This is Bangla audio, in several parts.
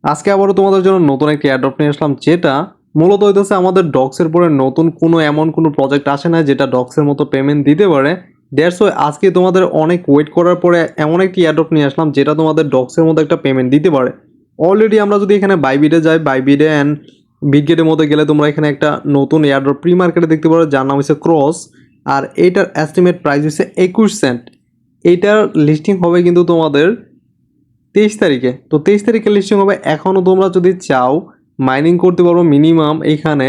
আজকে আবারও তোমাদের জন্য নতুন একটি অ্যাড্রপ নিয়ে আসলাম, যেটা মূলত হইতেছে আমাদের ডক্সের পরে নতুন এমন কোনো প্রজেক্ট আসে না যেটা ডক্সের মতো পেমেন্ট দিতে পারে। দ্যাটস ওয়াই আজকে তোমাদের অনেক ওয়েট করার পরে এমন একটি অ্যাড্রপ নিয়ে আসলাম যেটা তোমাদের ডক্সের মতো একটা পেমেন্ট দিতে পারে। অলরেডি আমরা যদি এখানে বাইবিটে যাই, বাইবিটে অ্যান্ড বিটগেটের মধ্যে গেলে তোমরা এখানে একটা নতুন এয়ারড্রপ প্রি মার্কেটে দেখতে পারো, যার নাম হচ্ছে ক্রস। আর এইটার এস্টিমেট প্রাইস হচ্ছে 21 সেন্ট। এইটার লিস্টিং হবে কিন্তু তোমাদের 23 তারিখে। তো 23 তারিখে লিস্টিং হবে। এখনও তোমরা যদি চাও মাইনিং করতে পারো, মিনিমাম এইখানে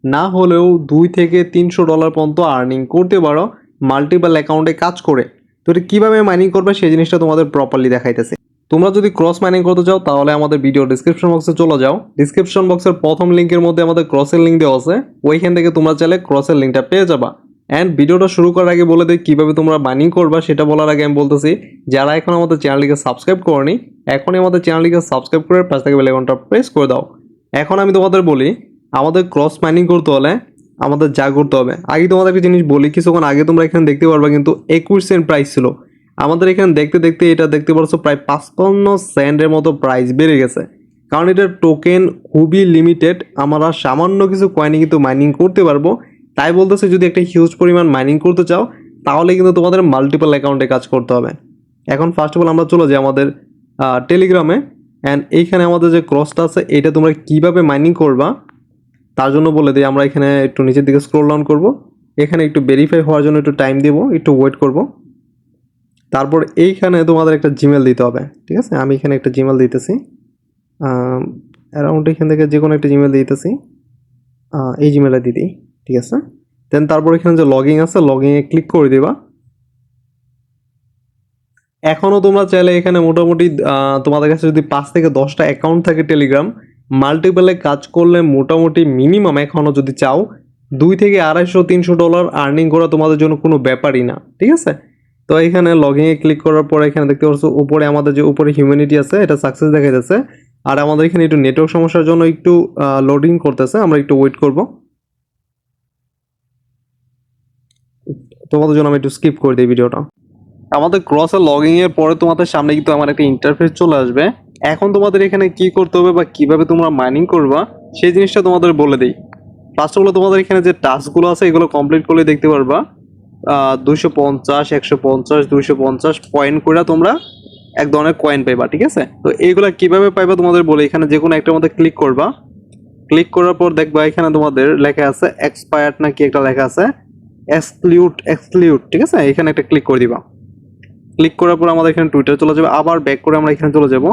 না হলেও $2 থেকে $300 পর্যন্ত আর্নিং করতে পারো মাল্টিপল অ্যাকাউন্টে কাজ করে। তো এটা কীভাবে মাইনিং করবে সেই জিনিসটা তোমাদের প্রপারলি দেখাইতেছে। তোমরা যদি ক্রস মাইনিং করতে চাও তাহলে আমাদের ভিডিও ডিসক্রিপশন বক্সে চলে যাও। ডিসক্রিপশন বক্সের প্রথম লিঙ্কের মধ্যে আমাদের ক্রসের লিঙ্ক দেওয়া আছে, ওইখান থেকে তোমরা চাইলে ক্রসের লিঙ্কটা পেয়ে যাবা। অ্যান্ড ভিডিওটা শুরু করার আগে বলে দিই কীভাবে তোমরা মাইনিং করবা। সেটা বলার আগে আমি বলতেছি, যারা এখন আমাদের চ্যানেলটিকে সাবস্ক্রাইব করনি, এখনই আমাদের চ্যানেলটিকে সাবস্ক্রাইব করে পাশ থেকে বেল আইকনটা প্রেস করে দাও। এখন আমি তোমাদের বলি, আমাদের ক্রস মাইনিং করতে হলে আমাদের যা করতে হবে। আগে তোমাদের একটা জিনিস বলি, কিছুক্ষণ আগে তোমরা এখানে দেখতে পারবা কিন্তু 21 সেন্ট প্রাইস ছিল। আমাদের এখানে দেখতে দেখতে এটা দেখতে পারছো প্রায় 55 সেন্টের মতো প্রাইস বেড়ে গেছে, কারণ এটার টোকেন খুবই লিমিটেড। আমরা সামান্য কিছু কয়েনে কিন্তু মাইনিং করতে পারবো। তাই বলতেছে যদি একটা হিউজ পরিমাণ মাইনিং করতে চাও তাহলে কিন্তু তোমাদের মাল্টিপল অ্যাকাউন্টে কাজ করতে হবে। এখন ফার্স্ট অফ অল আমরা চলে যাই আমাদের টেলিগ্রামে। অ্যান্ড এইখানে আমাদের যে ক্রসটা আছে এটা তোমরা কীভাবে মাইনিং করবা তার জন্য বলে দিই। আমরা এখানে একটু নিচের দিকে স্ক্রল ডাউন করব, এখানে একটু ভেরিফাই হওয়ার জন্য একটু টাইম দেবো, একটু ওয়েট করব। তারপর এইখানে তোমাদের একটা জিমেল দিতে হবে, ঠিক আছে? আমি এখানে একটা জিমেল দিতেছি, অ্যারাউন্ড এখান থেকে যে কোনো একটা জিমেল দিতেছি, এই জিমেলটা দিই, ঠিক আছে? দেন তারপর এখানে যে লগইন আছে, লগইনে ক্লিক করে দিবা। এখনও তোমরা চাইলে এখানে মোটামুটি তোমাদের কাছে যদি 5 থেকে 10টা অ্যাকাউন্ট থাকে টেলিগ্রাম, মাল্টিপলে কাজ করলে মোটামুটি মিনিমাম এখনও যদি চাও $200-300 আর্নিং করা তোমাদের জন্য কোনো ব্যাপারই না, ঠিক আছে? তো এখানে লগইনে ক্লিক করার পরে এখানে দেখতে পাচ্ছ উপরে আমাদের যে উপরে হিউম্যানিটি আছে এটা সাকসেস দেখা যাচ্ছে। আর আমাদের এখানে একটু নেটওয়ার্ক সমস্যার জন্য একটু লোডিং করতেছে, আমরা একটু ওয়েট করব। তোমাদের জন্য আমি একটু স্কিপ করে দিই ভিডিওটা। আমাদের ক্রসে লগইনের পরে তোমাদের সামনে কিন্তু আমার একটা ইন্টারফেস চলে আসবে। এখন তোমাদের এখানে কি করতে হবে বা কিভাবে তোমরা মাইনিং করবা সেই জিনিসটা তোমাদের বলে দিই। ফার্স্ট অফ অল তোমাদের এখানে যে টাস্কগুলো আছে এগুলো কমপ্লিট করলে দেখতে পারবা 250, 150, 250 পয়েন্ট করে তোমরা এক ধরনের কয়েন পাইবা, ঠিক আছে? তো এইগুলা কিভাবে পাইবা তোমাদের বলে, এখানে যে কোনো একটার মধ্যে ক্লিক করবা। ক্লিক করার পর দেখবা এখানে তোমাদের লেখা আছে এক্সপায়ার্ড না কি একটা লেখা আছে, এক্সক্লুড, ঠিক আছে? এখানে একটা ক্লিক করে দিবা। ক্লিক করার পর আমাদের এখানে টুইটার চলে যাবে, আবার ব্যাক করে আমরা এখানে চলে যাব।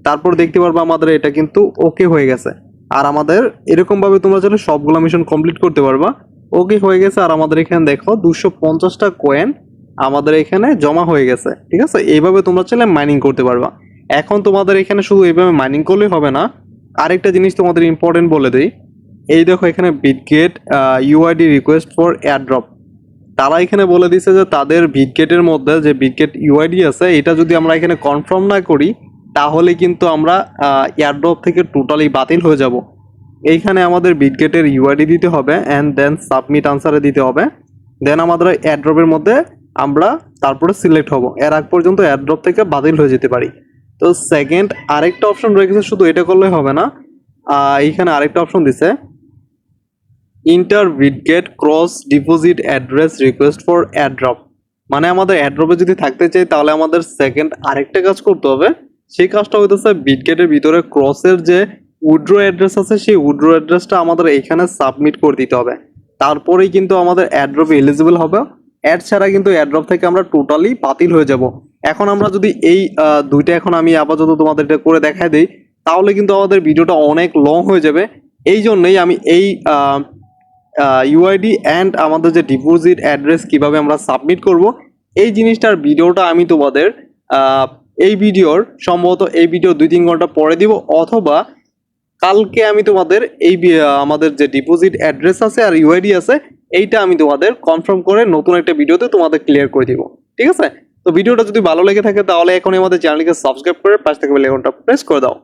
তারপর দেখতে পারবো আমাদের এটা কিন্তু ওকে হয়ে গেছে। আর আমাদের এরকমভাবে তোমরা চাইলে সবগুলো মিশন কমপ্লিট করতে পারবা। ওকে হয়ে গেছে। আর আমাদের এখানে দেখো 250টা কয়েন আমাদের এখানে জমা হয়ে গেছে, ঠিক আছে? এইভাবে তোমরা চাইলে মাইনিং করতে পারবা। এখন তোমাদের এখানে শুধু এইভাবে মাইনিং করলেই হবে না, আরেকটা জিনিস তোমাদের ইম্পর্টেন্ট বলে দিই। এই দেখো এখানে Bitget UID request for airdrop, তারা এখানে বলে দিছে যে তাদের বিটগেটের মধ্যে যে বিটগেট ইউআইডি আছে এটা যদি আমরা এখানে কনফার্ম না করি তাহলে কিন্তু আমরা এয়ারড্রপ থেকে টোটালি বাতিল হয়ে যাব। এইখানে আমাদের বিটগেটের ইউআইডি দিতে হবে অ্যান্ড দেন সাবমিট আনসারে দিতে হবে। দেন আমাদের এয়ারড্রপের মধ্যে আমরা তারপরে সিলেক্ট হব। এর আগ পর্যন্ত এয়ারড্রপ থেকে বাতিল হয়ে যেতে পারি। তো সেকেন্ড আরেকটা অপশন রয়েছে, শুধু এটা করলে হবে না, এইখানে আরেকটা অপশন দিছে inter Bitget cross deposit address request for airdrop. মানে আমাদের এয়ারড্রপে যদি থাকতে চাই তাহলে আমাদের সেকেন্ড আরেকটা কাজ করতে হবে। সেই কাজটা হইতেছে বিটগেটের ভিতরে ক্রসের যে উইথড্র অ্যাড্রেস আছে সেই উইথড্র অ্যাড্রেসটা আমাদের এখানে সাবমিট করে দিতে হবে। তারপরেই কিন্তু আমাদের এয়ারড্রপে এলিজিবল হবে। অ্যাড ছাড়া কিন্তু এয়ারড্রপ থেকে আমরা টোটালি বাতিল হয়ে যাব। এখন আমরা যদি এই দুইটা এখন আমি আপাতত তোমাদের এটা করে দেখাই দিই তাহলে কিন্তু আমাদের ভিডিওটা অনেক লং হয়ে যাবে। এই জন্যই আমি এই ইউআইডি অ্যান্ড আমাদের যে ডিপোজিট অ্যাড্রেস কিভাবে আমরা সাবমিট করব এই জিনিসটার ভিডিওটা আমি তোমাদের এই ভিডিওর সম্ভবত এই ভিডিও 2-3 ঘন্টা পরে দিব, অথবা কালকে আমি তোমাদের এই আমাদের যে ডিপোজিট অ্যাড্রেস আছে আর ইউআইডি আছে এইটা আমি তোমাদের কনফার্ম করে নতুন একটা ভিডিওতে তোমাদের ক্লিয়ার করে দিব, ঠিক আছে? তো ভিডিওটা যদি ভালো লেগে থাকে তাহলে এখনই আমাদের চ্যানেলকে সাবস্ক্রাইব করে পাশ থেকে বেল আইকনটা প্রেস করে দাও।